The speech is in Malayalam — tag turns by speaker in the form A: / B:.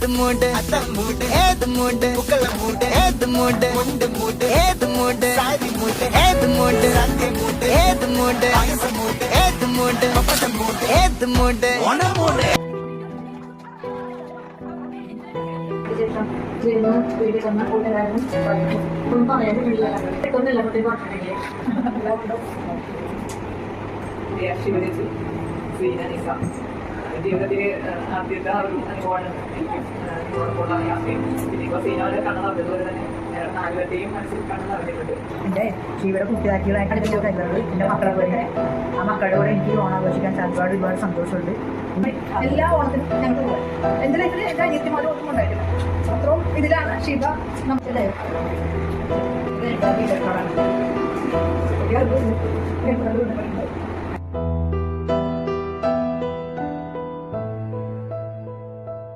A: ഏത് മൂട് ഏത് മൂട് ഏത് മൂട് ഏത് മൂട് ഏത് മൂട് ഏത് മൂട് ഏത് മൂട് ഏത് മൂട് ഓണമൂട്
B: ജീവിതത്തിൽ ആദ്യത്തെ ആ ഒരു അനുഭവമാണ് എനിക്ക് യാത്രയും പിന്നെ ഇപ്പോൾ സീനോടെ കണ്ണു അതുപോലെ തന്നെ നാലുപേരുടെയും മനസ്സിൽ കണ്ണു നിറഞ്ഞിട്ടുണ്ട്.
C: എൻ്റെ ജീവിത കുട്ടിയാക്കികളായിട്ടാണ് ഞാൻ കരുതുന്നത്. എൻ്റെ മക്കളെ പോലെ ആ മക്കളുടെ കൂടെ എനിക്ക് ഓണം ആഘോഷിക്കാൻ ഒരുപാട് സന്തോഷമുണ്ട്.
D: എല്ലാ ഓണത്തിനും ഞങ്ങൾക്ക് പോകാം. എൻ്റെ ലൈഫിൽ എൻ്റെ അനിയത്തിമാരും ഒന്നും ഉണ്ടായിട്ടില്ല. അത്രയും ഇതിലാണ് ഷിബ നമുക്ക് ലൈഫ്.